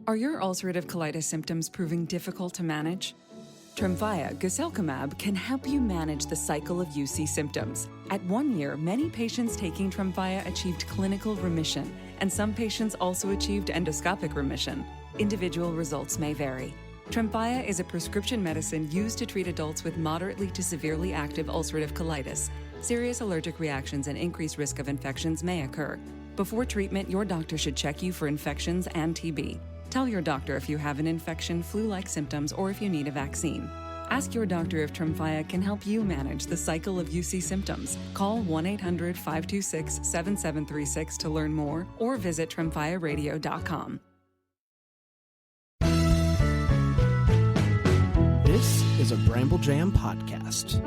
Are your ulcerative colitis symptoms proving difficult to manage? Tremfya guselkumab can help you manage the cycle of UC symptoms. At 1 year, many patients taking Tremfya achieved clinical remission, and some patients also achieved endoscopic remission. Individual results may vary. Tremfya is a prescription medicine used to treat adults with moderately to severely active ulcerative colitis. Serious allergic reactions and increased risk of infections may occur. Before treatment, your doctor should check you for infections and TB. Tell your doctor if you have an infection, flu-like symptoms, or if you need a vaccine. Ask your doctor if Tremfya can help you manage the cycle of UC symptoms. Call 1-800-526-7736 to learn more or visit tremfyaradio.com. This is a Bramble Jam podcast.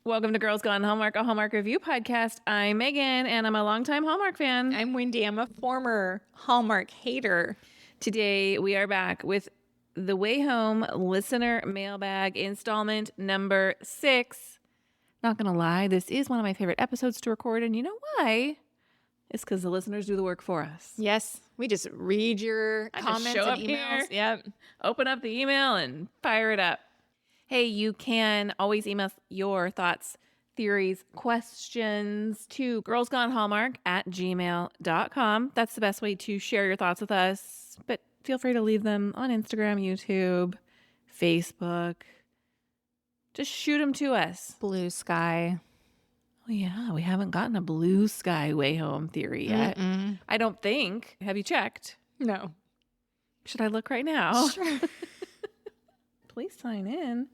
Welcome to Girls Gone Hallmark, a Hallmark review podcast. I'm Megan, and I'm a longtime Hallmark fan. I'm Wendy. I'm a former Hallmark hater. Today, we are back with the Way Home listener mailbag installment number 6. Not going to lie, this is one of my favorite episodes to record, and you know why? It's because the listeners do the work for us. Yes, we just read your comments and emails. Yep. Open up the email and fire it up. Hey, you can always email your thoughts, theories, questions to girlsgonehallmark@gmail.com. That's the best way to share your thoughts with us, but feel free to leave them on Instagram, YouTube, Facebook. Just shoot them to us. Blue Sky. Oh, yeah, we haven't gotten a Blue Sky Way Home theory yet. I don't think. Have you checked? No. Should I look right now? Sure. Please sign in.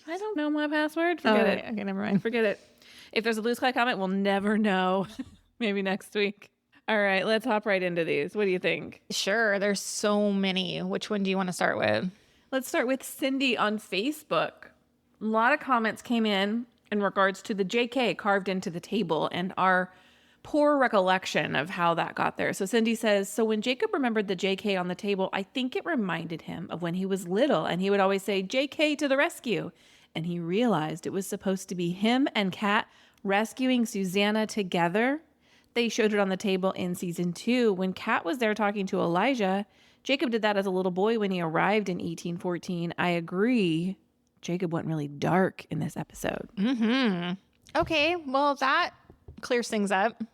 I don't know my password. Forget it. Okay, never mind. Forget it. If there's a Blue Sky comment, we'll never know. Maybe next week. All right, let's hop right into these. What do you think? Sure, there's so many. Which one do you want to start with? Let's start with Cindy on Facebook. A lot of comments came in regards to the JK carved into the table and our poor recollection of how that got there. So Cindy says, so when Jacob remembered the JK on the table, I think it reminded him of when he was little and he would always say, JK to the rescue. And he realized it was supposed to be him and Kat rescuing Susanna together. They showed it on the table in season 2. When Kat was there talking to Elijah, Jacob did that as a little boy when he arrived in 1814. I agree. Jacob went really dark in this episode. Okay, well, that clears things up.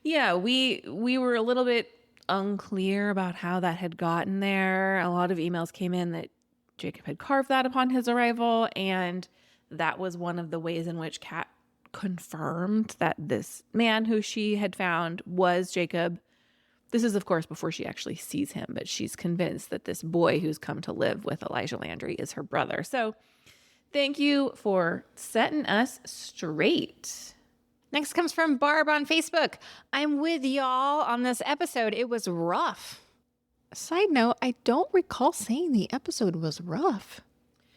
Yeah, we were a little bit unclear about how that had gotten there. A lot of emails came in that Jacob had carved that upon his arrival, and that was one of the ways in which Kat confirmed that this man who she had found was Jacob. This is, of course, before she actually sees him, but she's convinced that this boy who's come to live with Elijah Landry is her brother. So thank you for setting us straight. Next comes from Barb on Facebook. I'm with y'all on this episode. It was rough. Side note, I don't recall saying the episode was rough.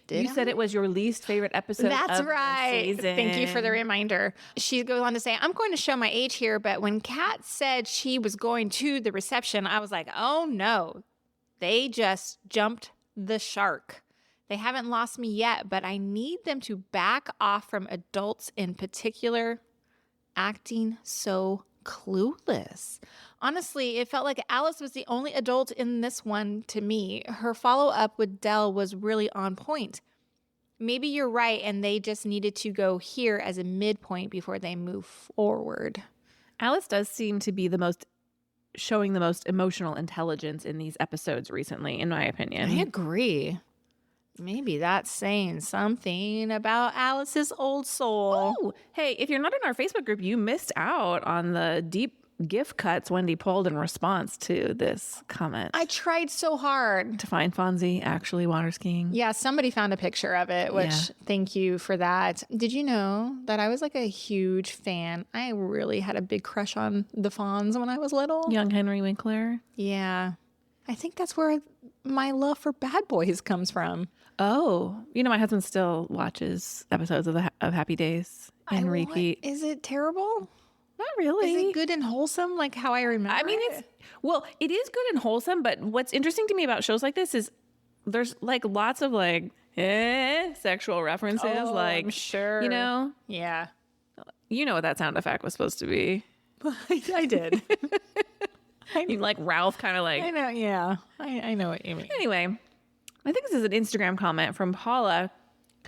You said it was your least favorite episode. That's of right. the season. Thank you for the reminder. She goes on to say, I'm going to show my age here, but when Kat said she was going to the reception, I was like, oh no, they just jumped the shark. They haven't lost me yet, but I need them to back off from adults in particular acting so clueless. Honestly, it felt like Alice was the only adult in this one to me. Her follow-up with Dell was really on point. Maybe you're right, and they just needed to go here as a midpoint before they move forward. Alice does seem to be showing the most emotional intelligence in these episodes recently, in my opinion. I agree. Maybe that's saying something about Alice's old soul. Oh, hey, if you're not in our Facebook group, you missed out on the deep GIF cuts Wendy pulled in response to this comment. I tried so hard to find Fonzie actually water skiing. Yeah, somebody found a picture of it, which thank you for that. Did you know that I was like a huge fan? I really had a big crush on the Fonz when I was little. Young Henry Winkler. Yeah. I think that's where my love for Bad Boys comes from. Oh, my husband still watches episodes of Happy Days and repeat. Is it terrible? Not really. Is it good and wholesome like how I remember I mean, it? it is good and wholesome, but what's interesting to me about shows like this is there's like lots of like sexual references. Like, I'm sure. you know what that sound effect was supposed to be. I did. You like Ralph kind of like. I know, yeah. I know what you mean. Anyway, I think this is an Instagram comment from Paula,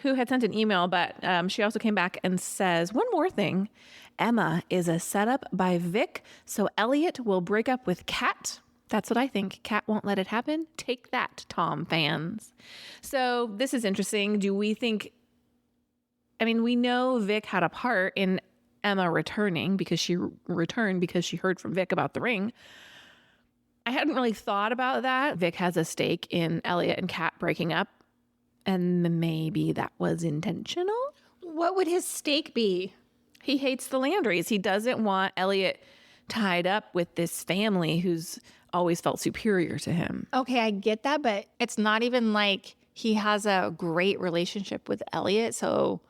who had sent an email, but she also came back and says, one more thing. Emma is a setup by Vic, so Elliot will break up with Kat. That's what I think. Kat won't let it happen. Take that, Tom fans. So this is interesting. Do we think... I mean, we know Vic had a part in Emma returning because she returned because she heard from Vic about the ring. I hadn't really thought about that. Vic has a stake in Elliot and Kat breaking up, and maybe that was intentional. What would his stake be? He hates the Landrys. He doesn't want Elliot tied up with this family who's always felt superior to him. Okay, I get that, but it's not even like he has a great relationship with Elliot, so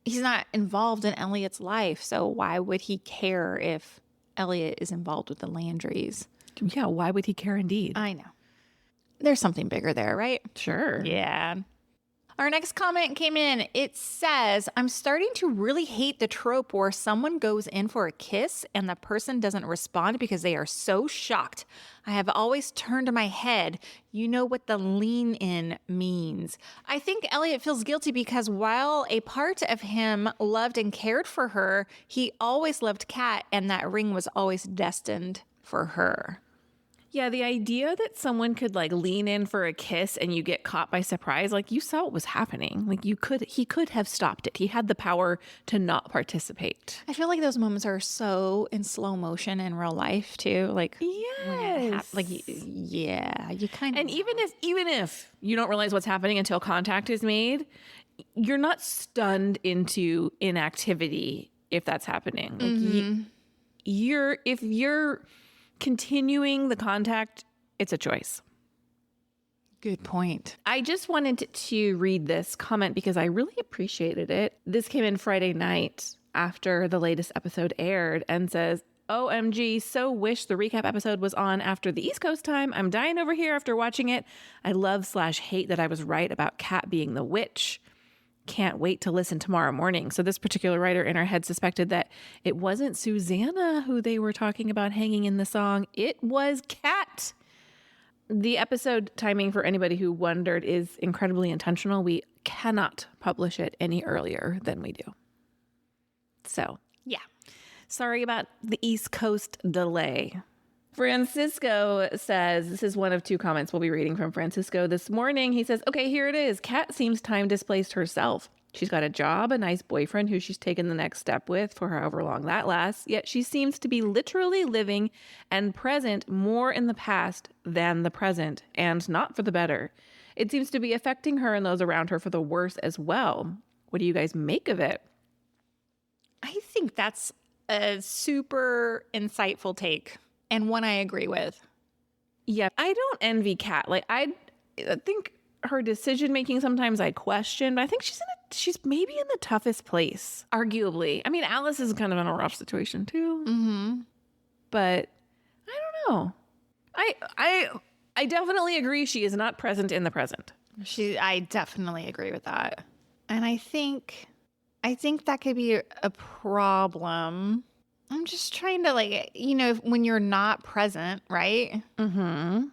he's not involved in Elliot's life. So why would he care if Elliot is involved with the Landrys? Yeah, why would he care indeed? I know. There's something bigger there, right? Sure. Yeah. Our next comment came in. It says, I'm starting to really hate the trope where someone goes in for a kiss and the person doesn't respond because they are so shocked. I have always turned my head. You know what the lean in means. I think Elliot feels guilty because while a part of him loved and cared for her, he always loved Kat, and that ring was always destined for her. Yeah, the idea that someone could like lean in for a kiss and you get caught by surprise, like you saw what was happening. Like he could have stopped it. He had the power to not participate. I feel like those moments are so in slow motion in real life too. Like, yes. You kind of. And even if you don't realize what's happening until contact is made, you're not stunned into inactivity if that's happening. Like if you're continuing the contact, it's a choice. Good point. I just wanted to read this comment because I really appreciated it. This came in Friday night after the latest episode aired and says, OMG, so wish the recap episode was on after the East Coast time. I'm dying over here after watching it. I love/hate that I was right about Kat being the witch. Can't wait to listen tomorrow morning. So this particular writer in our head suspected that it wasn't Susanna who they were talking about hanging in the song. It was Kat. The episode timing, for anybody who wondered, is incredibly intentional. We cannot publish it any earlier than we do. So, yeah. Sorry about the East Coast delay. Francisco says, this is one of two comments we'll be reading from Francisco this morning. He says, okay, here it is. Kat seems time displaced herself. She's got a job, a nice boyfriend who she's taken the next step with for however long that lasts, yet she seems to be literally living and present more in the past than the present, and not for the better. It seems to be affecting her and those around her for the worse as well. What do you guys make of it? I think that's a super insightful take. And one I agree with. Yeah, I don't envy Kat. Like, I think her decision making sometimes I question, but I think she's maybe in the toughest place, arguably. I mean, Alice is kind of in a rough situation too. Mm-hmm. But I don't know. I definitely agree she is not present in the present. I definitely agree with that. And I think that could be a problem. I'm just trying to when you're not present, right? Mm-hmm.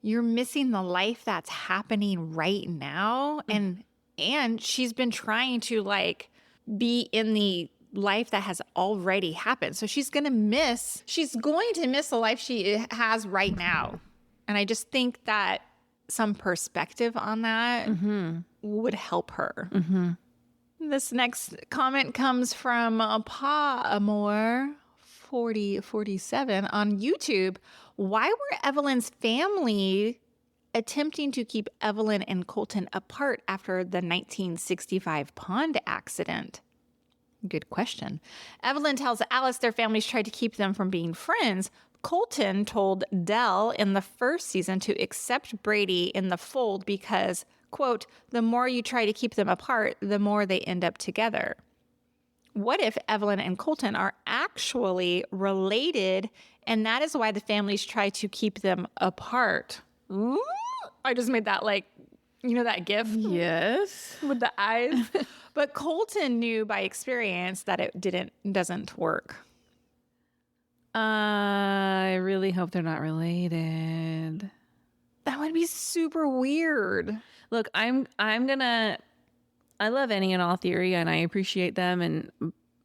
You're missing the life that's happening right now. Mm-hmm. And she's been trying to be in the life that has already happened. So she's going to miss the life she has right now. And I just think that some perspective on that would help her. Mm-hmm. This next comment comes from Pa Amor 4047 on YouTube. Why were Evelyn's family attempting to keep Evelyn and Colton apart after the 1965 pond accident? Good question. Evelyn tells Alice their families tried to keep them from being friends. Colton told Del in the first season to accept Brady in the fold because, quote, the more you try to keep them apart, the more they end up together. what if Evelyn and Colton are actually related, and that is why the families try to keep them apart? Ooh, I just made that that gif Yes. with the eyes. But Colton knew by experience that it doesn't work. I really hope they're not related. That would be super weird. Look, I love any and all theory, and I appreciate them. And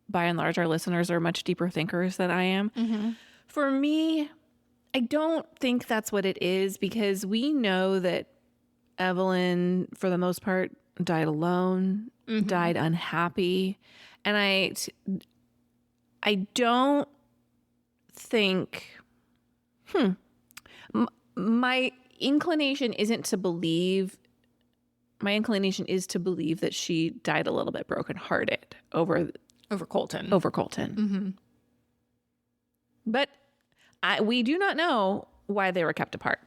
by and large, our listeners are much deeper thinkers than I am. Mm-hmm. For me, I don't think that's what it is, because we know that Evelyn, for the most part, died alone, died unhappy. And I don't think, my inclination isn't to believe. My inclination is to believe that she died a little bit brokenhearted over Colton. Mm-hmm. But we do not know why they were kept apart.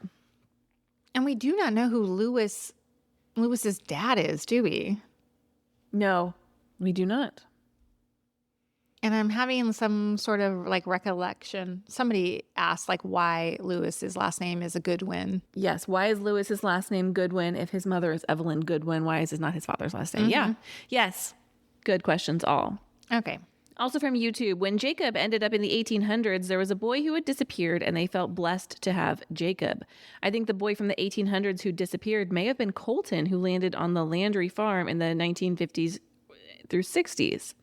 And we do not know who Lewis's dad is, do we? No, we do not. And I'm having some sort of recollection. Somebody asked why Lewis's last name is a Goodwin. Yes. Why is Lewis's last name Goodwin if his mother is Evelyn Goodwin? Why is it not his father's last name? Yeah. Yes. Good questions all. Okay. Also from YouTube, when Jacob ended up in the 1800s, there was a boy who had disappeared, and they felt blessed to have Jacob. I think the boy from the 1800s who disappeared may have been Colton, who landed on the Landry farm in the 1950s through 60s.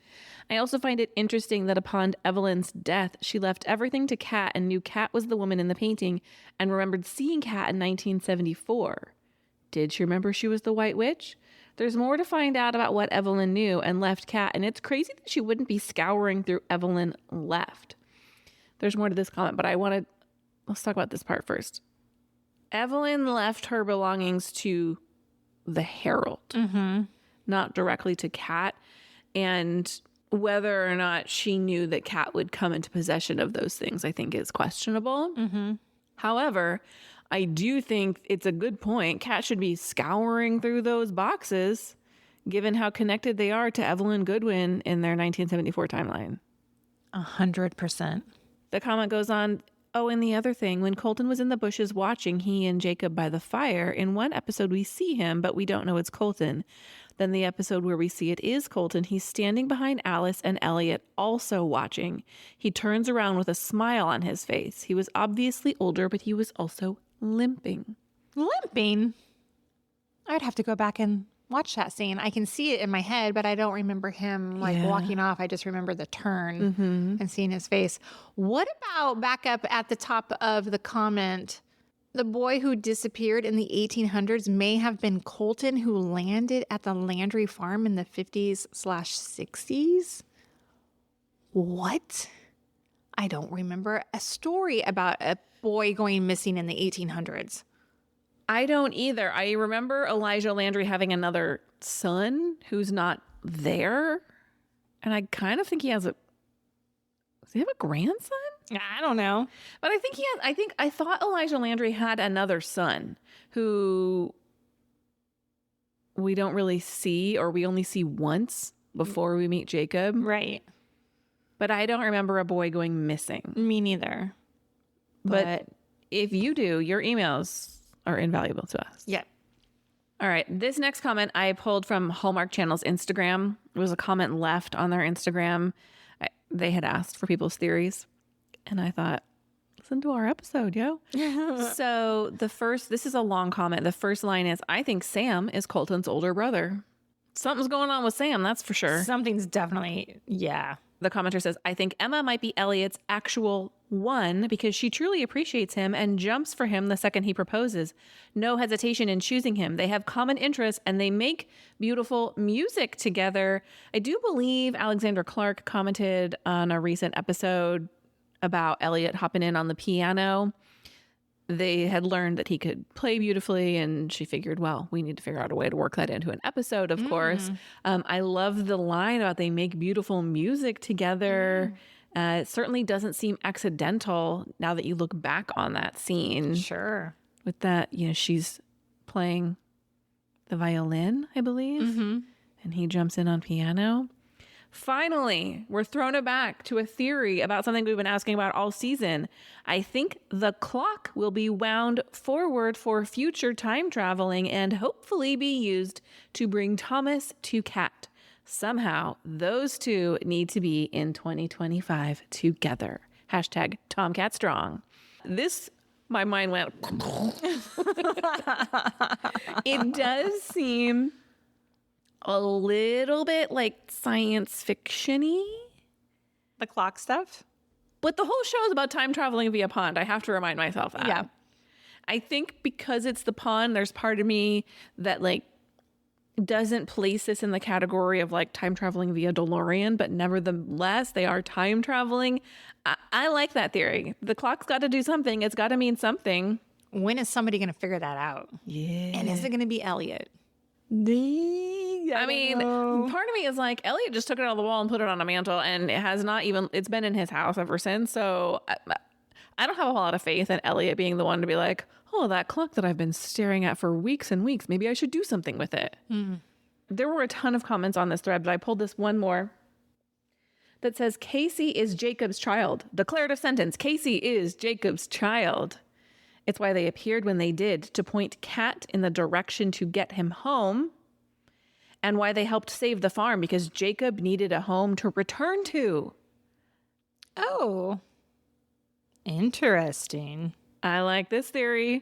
I also find it interesting that upon Evelyn's death, she left everything to Kat and knew Kat was the woman in the painting and remembered seeing Kat in 1974. Did she remember she was the White Witch? There's more to find out about what Evelyn knew and left Kat, and it's crazy that she wouldn't be scouring through Evelyn left. There's more to this comment, but let's talk about this part first. Evelyn left her belongings to the Herald, not directly to Kat, and whether or not she knew that Kat would come into possession of those things, I think is questionable. However, I do think it's a good point. Kat should be scouring through those boxes, given how connected they are to Evelyn Goodwin in their 1974 timeline. 100%. The comment goes on, oh, and the other thing, when Colton was in the bushes watching he and Jacob by the fire, in one episode we see him, but we don't know it's Colton. Then the episode where we see it is Colton, he's standing behind Alice and Elliot, also watching. He turns around with a smile on his face. He was obviously older, but he was also limping. Limping? I'd have to go back and watch that scene. I can see it in my head, but I don't remember him walking off. I just remember the turn and seeing his face. What about back up at the top of the comment? The boy who disappeared in the 1800s may have been Colton, who landed at the Landry farm in the 50s/60s. What? I don't remember a story about a boy going missing in the 1800s. I don't either. I remember Elijah Landry having another son who's not there. And I kind of think does he have a grandson? I don't know. But I thought Elijah Landry had another son who we don't really see, or we only see once before we meet Jacob. Right. But I don't remember a boy going missing. Me neither. But if you do, your emails are invaluable to us. Yeah. All right. This next comment I pulled from Hallmark Channel's Instagram. It was a comment left on their Instagram. They had asked for people's theories. And I thought, listen to our episode, yo. So this is a long comment. The first line is, I think Sam is Colton's older brother. Something's going on with Sam, that's for sure. Something's definitely, yeah. The commenter says, I think Emma might be Elliot's actual one because she truly appreciates him and jumps for him the second he proposes. No hesitation in choosing him. They have common interests and they make beautiful music together. I do believe Alexandra Clark commented on a recent episode about Elliot hopping in on the piano. They had learned that he could play beautifully, and she figured, well, we need to figure out a way to work that into an episode, of course. I love the line about they make beautiful music together. It certainly doesn't seem accidental now that you look back on that scene. Sure. With that, she's playing the violin, I believe, and he jumps in on piano. Finally, we're thrown it back to a theory about something we've been asking about all season. I think the clock will be wound forward for future time traveling and hopefully be used to bring Thomas to Kat. Somehow, those two need to be in 2025 together. Hashtag Tomcat Strong. This, my mind went. It does seem a little bit like science fiction-y. The clock stuff? But the whole show is about time traveling via pond. I have to remind myself that. Yeah. I think because it's the pond, there's part of me that like doesn't place this in the category of like time traveling via DeLorean, but nevertheless, they are time traveling. I like that theory. The clock's got to do something. It's got to mean something. When is somebody going to figure that out? Yeah. And is it going to be Elliot? I mean, part of me is like, Elliot just took it out of the wall and put it on a mantle, and it has not even, it's been in his house ever since. So I don't have a whole lot of faith in Elliot being the one to be like, oh, that clock that I've been staring at for weeks and weeks, maybe I should do something with it. There were a ton of comments on this thread, but I pulled this one more that says, Casey is Jacob's child. Declarative sentence, Casey is Jacob's child. It's why they appeared when they did, to point Kat in the direction to get him home, and why they helped save the farm, because Jacob needed a home to return to. Oh, interesting. I like this theory.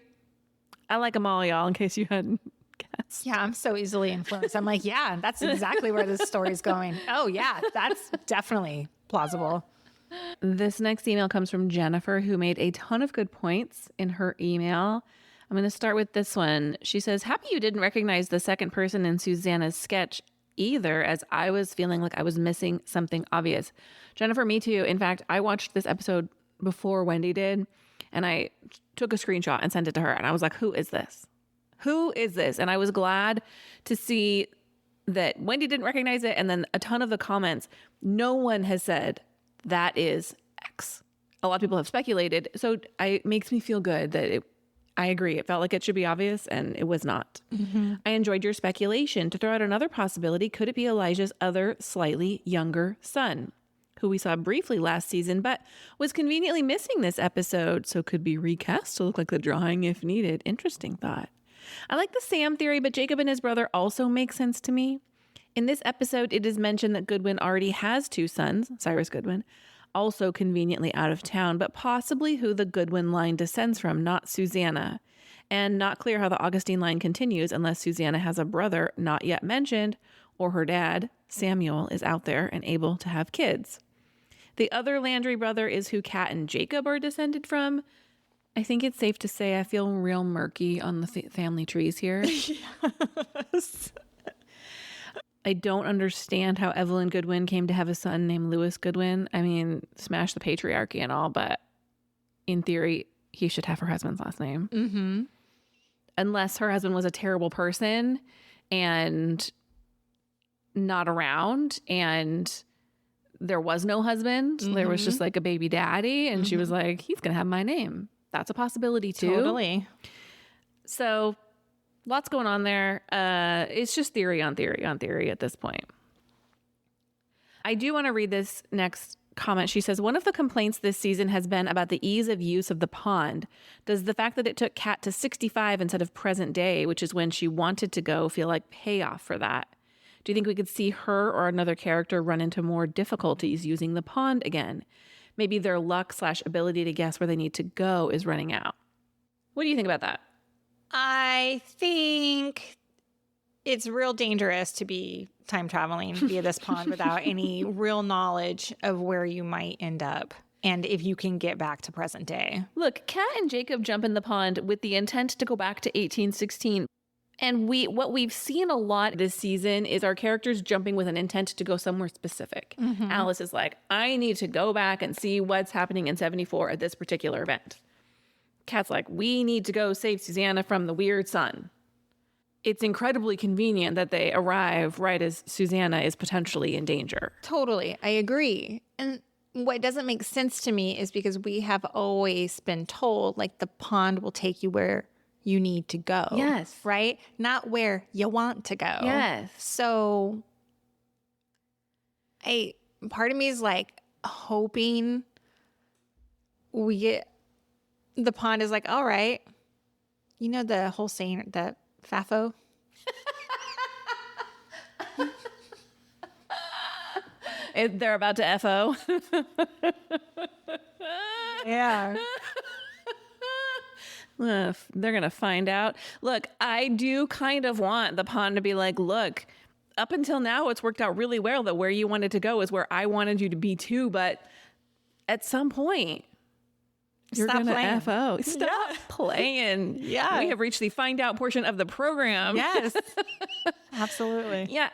I like them all, y'all, in case you hadn't guessed. Yeah, I'm so easily influenced. I'm like, yeah, that's exactly where this story's going. Oh, yeah, that's definitely plausible. This next email comes from Jennifer, who made a ton of good points in her email. I'm going to start with this one. She says, happy you didn't recognize the second person in Susanna's sketch either, as I was feeling like I was missing something obvious. Jennifer, me too. In fact, I watched this episode before Wendy did, and I took a screenshot and sent it to her. And I was like, who is this? Who is this? And I was glad to see that Wendy didn't recognize it. And then a ton of the comments, no one has said, that is X. A lot of people have speculated. So it makes me feel good that I agree. It felt like it should be obvious, and it was not. I enjoyed your speculation. To throw out another possibility, could it be Elijah's other slightly younger son, who we saw briefly last season, but was conveniently missing this episode, so could be recast to look like the drawing if needed? Interesting thought. I like the Sam theory, but Jacob and his brother also make sense to me. In this episode, it is mentioned that Goodwin already has two sons, Cyrus Goodwin, also conveniently out of town, but possibly who the Goodwin line descends from, not Susanna. And not clear how the Augustine line continues unless Susanna has a brother not yet mentioned, or her dad, Samuel, is out there and able to have kids. The other Landry brother is who Kat and Jacob are descended from. I think it's safe to say I feel real murky on the family trees here. Yes. I don't understand how Evelyn Goodwin came to have a son named Louis Goodwin. I mean, smash the patriarchy and all, but in theory, he should have her husband's last name. Unless her husband was a terrible person and not around, and there was no husband. There was just like a baby daddy, and she was like, he's going to have my name. That's a possibility too. Totally. So lots going on there. It's just theory on theory on theory at this point. I do want to read this next comment. She says, one of the complaints this season has been about the ease of use of the pond. Does the fact that it took Kat to 65 instead of present day, which is when she wanted to go, feel like payoff for that? Do you think we could see her or another character run into more difficulties using the pond again? Maybe their luck/ability to guess where they need to go is running out. What do you think about that? I think it's real dangerous to be time traveling via this pond without any real knowledge of where you might end up and if you can get back to present day. Look, Kat and Jacob jump in the pond with the intent to go back to 1816. And what we've seen a lot this season is our characters jumping with an intent to go somewhere specific. Alice is like, I need to go back and see what's happening in 74 at this particular event. Kat's like, we need to go save Susanna from the weird sun. It's incredibly convenient that they arrive right as Susanna is potentially in danger. Totally. I agree. And what doesn't make sense to me is because we have always been told like the pond will take you where you need to go. Yes. Right? Not where you want to go. Yes. So Part of me is like hoping we get the pond is like, all right, you know the whole saying, the FAFO. They're about to FO. Yeah. They're going to find out. Look, I do kind of want the pond to be like, look, up until now, it's worked out really well that where you wanted to go is where I wanted you to be too. But at some point, you're going to FO. Stop playing. Yeah. We have reached the find out portion of the program. Yes. Absolutely. Yeah.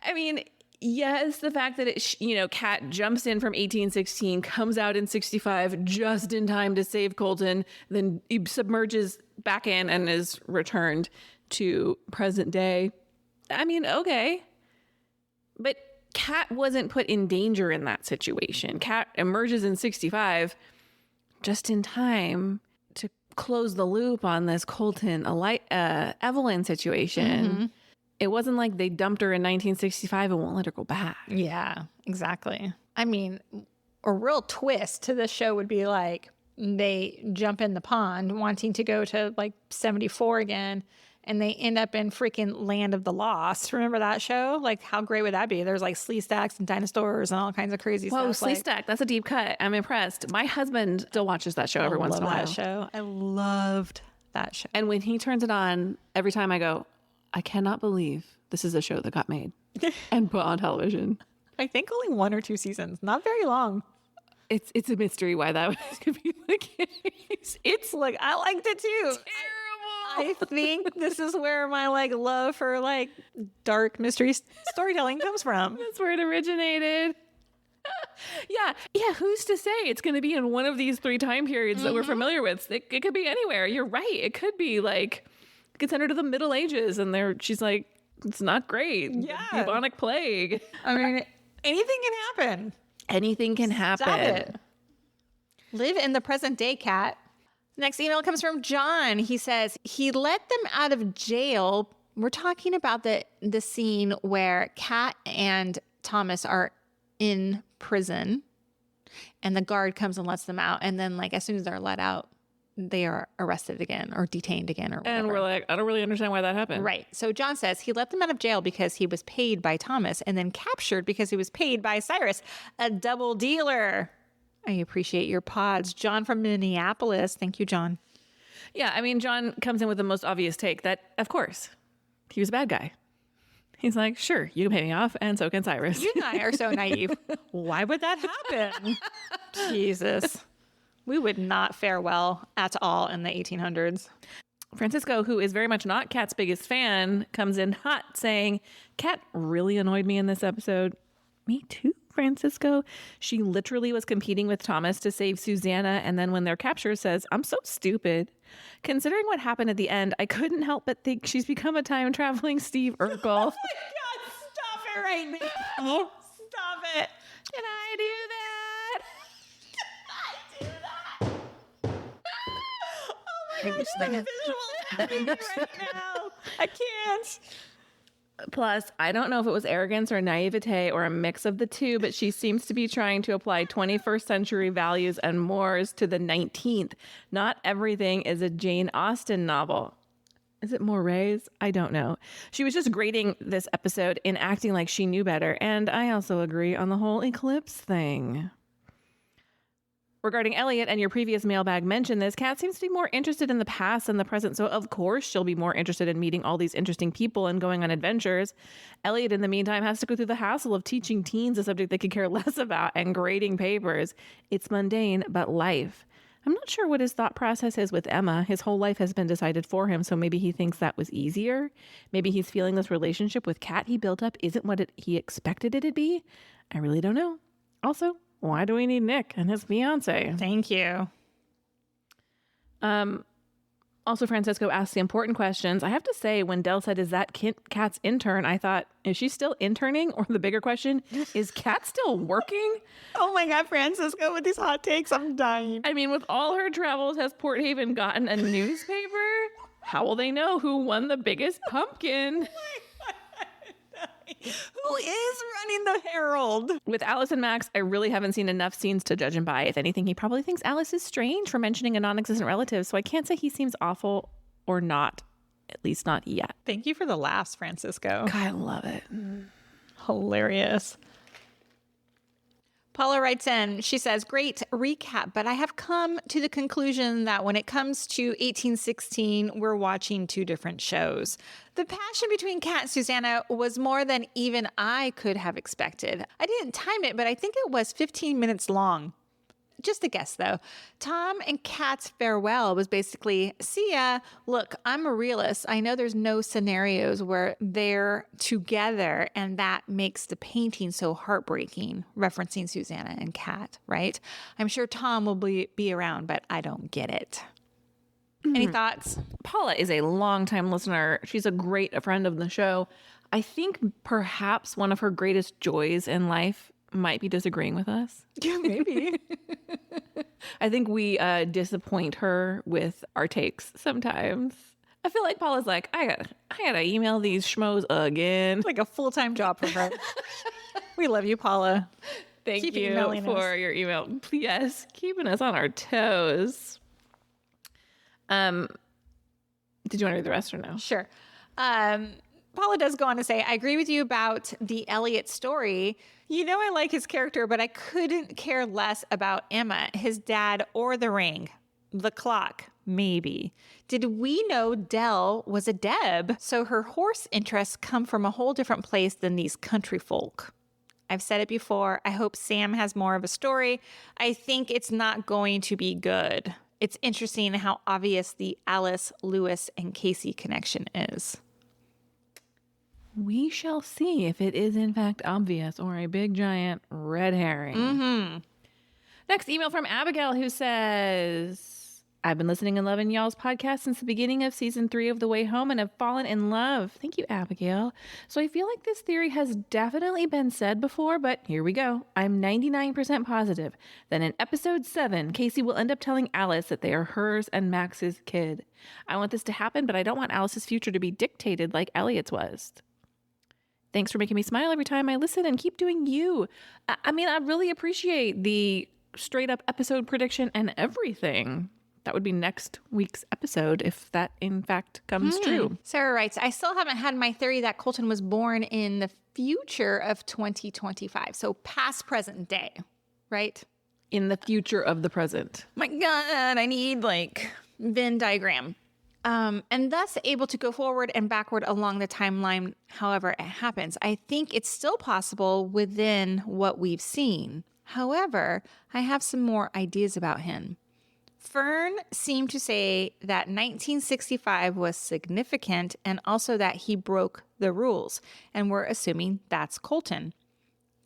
I mean, yes, the fact that Kat jumps in from 1816, comes out in 65 just in time to save Colton, then he submerges back in and is returned to present day. I mean, okay. But Kat wasn't put in danger in that situation. Kat emerges in 65 just in time to close the loop on this Colton Evelyn situation. Mm-hmm. It wasn't like they dumped her in 1965 and won't let her go back. Yeah, exactly. I mean, a real twist to this show would be like they jump in the pond wanting to go to like 74 again, and they end up in freaking Land of the Lost. Remember that show? Like, how great would that be? There's like slee stacks and dinosaurs and all kinds of crazy stuff. Whoa, slee stack. That's a deep cut. I'm impressed. My husband still watches that show every once in a while. That show. I loved that show. And when he turns it on, every time I go, I cannot believe this is a show that got made and put on television. I think only 1 or 2 seasons. Not very long. It's a mystery why that was going to be the case. It's like, I liked it too. Terrible. I think this is where my like love for like dark mystery storytelling comes from. That's where it originated. Yeah. Who's to say it's going to be in one of these 3 time periods that we're familiar with? It could be anywhere. You're right. It could be like, it could send her to the Middle Ages, and she's like, it's not great. Yeah. Bubonic plague. I mean, anything can happen. Anything can happen. Stop it. Live in the present day, Kat. Next email comes from John. He says he let them out of jail. We're talking about the scene where Kat and Thomas are in prison, and the guard comes and lets them out. And then, like, as soon as they're let out, they are arrested again or detained again or whatever. And we're like, I don't really understand why that happened. Right. So John says he let them out of jail because he was paid by Thomas, and then captured because he was paid by Cyrus, a double dealer. I appreciate your pods. John from Minneapolis. Thank you, John. Yeah, I mean, John comes in with the most obvious take that, of course, he was a bad guy. He's like, sure, you can pay me off, and so can Cyrus. You and I are so naive. Why would that happen? Jesus. We would not fare well at all in the 1800s. Francisco, who is very much not Kat's biggest fan, comes in hot saying, Kat really annoyed me in this episode. Me too, Francisco. She literally was competing with Thomas to save Susanna, and then when they're captured says, I'm so stupid. Considering what happened at the end, I couldn't help but think she's become a time-traveling Steve Urkel. Oh my God, stop it right now. Stop it. Can I do that? Can I do that? Oh my gosh, the visual happening right now. I can't. Plus, I don't know if it was arrogance or naivete or a mix of the two, but she seems to be trying to apply 21st century values and mores to the 19th. Not everything is a Jane Austen novel. Is it mores? I don't know. She was just grading this episode in acting like she knew better, and I also agree on the whole eclipse thing. Regarding Elliot, and your previous mailbag mentioned this, Kat seems to be more interested in the past than the present, so of course she'll be more interested in meeting all these interesting people and going on adventures. Elliot, in the meantime, has to go through the hassle of teaching teens a subject they could care less about and grading papers. It's mundane, but life. I'm not sure what his thought process is with Emma. His whole life has been decided for him, so maybe he thinks that was easier. Maybe he's feeling this relationship with Kat he built up isn't what he expected it to be. I really don't know. Also, why do we need Nick and his fiance? Thank you. Also, Francisco asks the important questions. I have to say, when Del said, is that Kat's intern? I thought, is she still interning? Or the bigger question, is Kat still working? Oh my God, Francisco, with these hot takes, I'm dying. I mean, with all her travels, has Port Haven gotten a newspaper? How will they know who won the biggest pumpkin? Who is running the Herald? With Alice and Max, I really haven't seen enough scenes to judge him by. If anything, he probably thinks Alice is strange for mentioning a non-existent relative, so I can't say he seems awful or not, at least not yet. Thank you for the laughs, Francisco. I love it. Hilarious. Paula writes in, she says, great recap, but I have come to the conclusion that when it comes to 1816, we're watching two different shows. The passion between Kat and Susanna was more than even I could have expected. I didn't time it, but I think it was 15 minutes long. Just a guess, though. Tom and Kat's farewell was basically, see ya. Look, I'm a realist. I know there's no scenarios where they're together, and that makes the painting so heartbreaking, referencing Susanna and Kat, right? I'm sure Tom will be around, but I don't get it. Any thoughts? Paula is a longtime listener. She's a great friend of the show. I think perhaps one of her greatest joys in life might be disagreeing with us. Yeah, maybe. I think we disappoint her with our takes sometimes. I feel like Paula's like, I gotta email these schmoes again. Like a full-time job for her. We love you, Paula. Thank Keep you emailing for us. your email. Yes, keeping us on our toes. Did you want to read the rest or no? Sure. Paula does go on to say, I agree with you about the Elliot story. You know, I like his character, but I couldn't care less about Emma, his dad, or the ring. The clock, maybe. Did we know Dell was a Deb? So her horse interests come from a whole different place than these country folk. I've said it before. I hope Sam has more of a story. I think it's not going to be good. It's interesting how obvious the Alice, Lewis, and Casey connection is. We shall see if it is in fact obvious or a big giant red herring. Mm-hmm. Next email from Abigail, who says, I've been listening and loving y'all's podcast since the beginning of season 3 of The Way Home and have fallen in love. Thank you, Abigail. So I feel like this theory has definitely been said before, but here we go. I'm 99% positive that in episode 7, Casey will end up telling Alice that they are hers and Max's kid. I want this to happen, but I don't want Alice's future to be dictated like Elliot's was. Thanks for making me smile every time I listen, and keep doing you. I mean, I really appreciate the straight up episode prediction and everything. That would be next week's episode if that in fact comes true. Sarah writes, I still haven't had my theory that Colton was born in the future of 2025. So past, present day, right? In the future of the present. My God, I need like Venn diagram. And thus able to go forward and backward along the timeline, however it happens. I think it's still possible within what we've seen. However, I have some more ideas about him. Fern seemed to say that 1965 was significant and also that he broke the rules, and we're assuming that's Colton.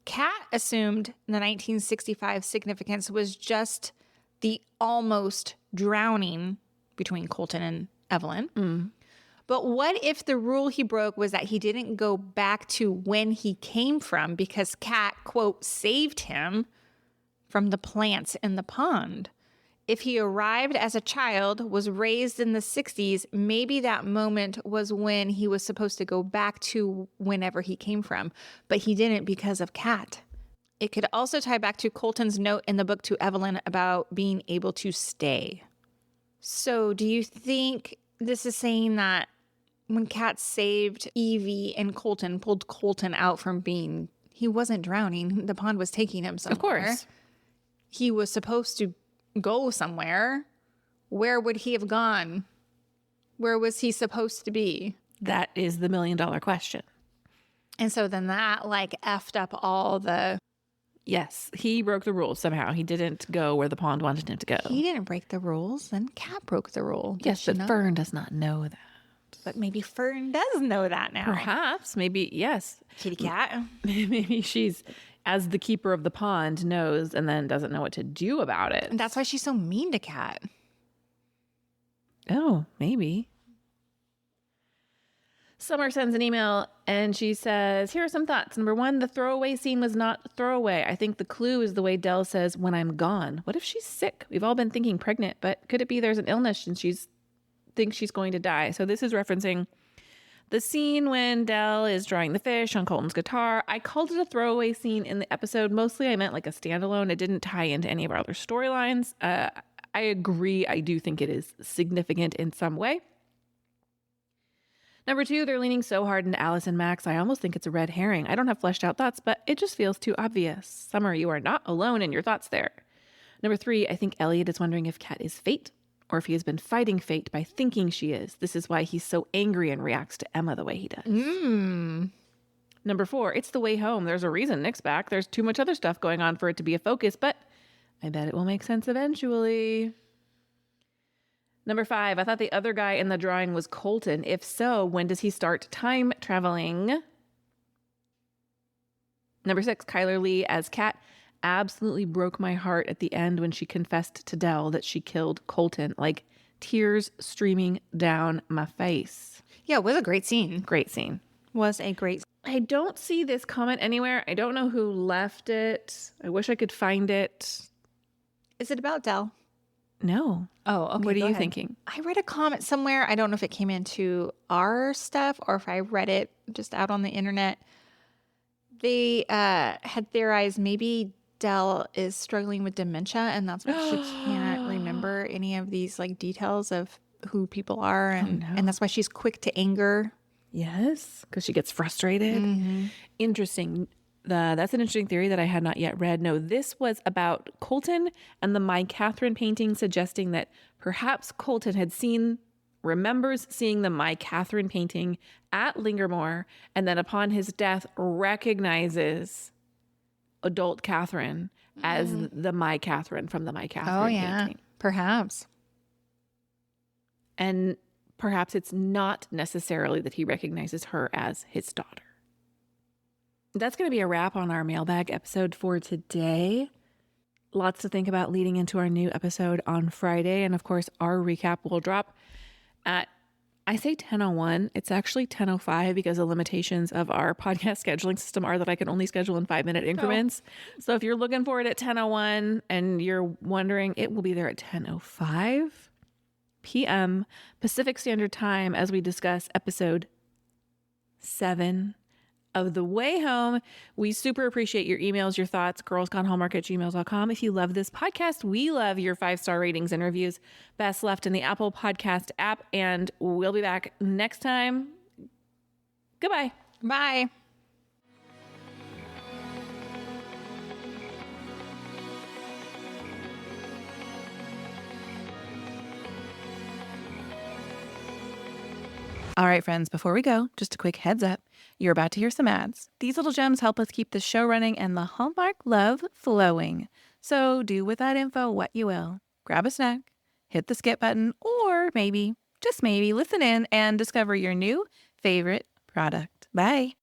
Kat assumed the 1965 significance was just the almost drowning between Colton and Evelyn. But what if the rule he broke was that he didn't go back to when he came from because Kat, quote, saved him from the plants in the pond? If he arrived as a child, was raised in the 60s, maybe that moment was when he was supposed to go back to whenever he came from, but he didn't because of Kat. It could also tie back to Colton's note in the book to Evelyn about being able to stay. So do you think this is saying that when Kat saved Evie and Colton, pulled Colton out from being, he wasn't drowning, the pond was taking him somewhere. Of course. He was supposed to go somewhere. Where would he have gone? Where was he supposed to be? That is the $1 million question. And so then that like effed up all the... Yes, he broke the rules somehow. He didn't go where the pond wanted him to go. He didn't break the rules, then Kat broke the rule. Yes, but Fern does not know that. But maybe Fern does know that now. Perhaps, maybe, yes. Kitty cat. Maybe she's, as the keeper of the pond, knows and then doesn't know what to do about it. And that's why she's so mean to Kat. Oh, maybe. Summer sends an email and she says, here are some thoughts. Number 1, the throwaway scene was not throwaway. I think the clue is the way Dell says, when I'm gone. What if she's sick? We've all been thinking pregnant, but could it be there's an illness and thinks she's going to die? So this is referencing The scene when Dell is drawing the fish on Colton's guitar, I called it a throwaway scene in the episode. Mostly I meant like a standalone. It didn't tie into any of our other storylines. I agree. I do think it is significant in some way. Number 2, they're leaning so hard into Alice and Max. I almost think it's a red herring. I don't have fleshed out thoughts, but it just feels too obvious. Summer, you are not alone in your thoughts there. Number 3, I think Elliot is wondering if Kat is fate or if he has been fighting fate by thinking she is. This is why he's so angry and reacts to Emma the way he does. Number 4, it's the way home. There's a reason Nick's back. There's too much other stuff going on for it to be a focus, but I bet it will make sense eventually. Number 5, I thought the other guy in the drawing was Colton. If so, when does he start time traveling? Number 6, Kyler Lee as Kat absolutely broke my heart at the end when she confessed to Dell that she killed Colton. Like tears streaming down my face. Yeah, it was a great scene. Great scene. Was a great. I don't see this comment anywhere. I don't know who left it. I wish I could find it. Is it about Dell? No. Oh, okay. What are go you ahead. thinking? I read a comment somewhere. I don't know if it came into our stuff or if I read it just out on the internet. They had theorized maybe Dell is struggling with dementia, and that's why she can't remember any of these like details of who people are, and that's why she's quick to anger. Yes, because she gets frustrated. Interesting. That's an interesting theory that I had not yet read. No, this was about Colton and the My Catherine painting, suggesting that perhaps Colton remembers seeing the My Catherine painting at Lingermore, and then upon his death recognizes adult Catherine as the My Catherine from the My Catherine painting. Perhaps. And perhaps it's not necessarily that he recognizes her as his daughter. That's going to be a wrap on our mailbag episode for today. Lots to think about leading into our new episode on Friday. And of course, our recap will drop at, I say 10:01. It's actually 10:05 because the limitations of our podcast scheduling system are that I can only schedule in 5-minute increments. So if you're looking for it at 10:01 and you're wondering, it will be there at 10:05 p.m. Pacific Standard Time as we discuss episode 7 of The Way Home. We super appreciate your emails, your thoughts, girlsgonehallmark@gmail.com. If you love this podcast, we love your 5-star ratings and reviews. Best left in the Apple Podcast app. And we'll be back next time. Goodbye. Bye. All right, friends, before we go, just a quick heads up. You're about to hear some ads. These little gems help us keep the show running and the Hallmark love flowing. So do with that info what you will. Grab a snack, hit the skip button, or maybe, just maybe, listen in and discover your new favorite product. Bye.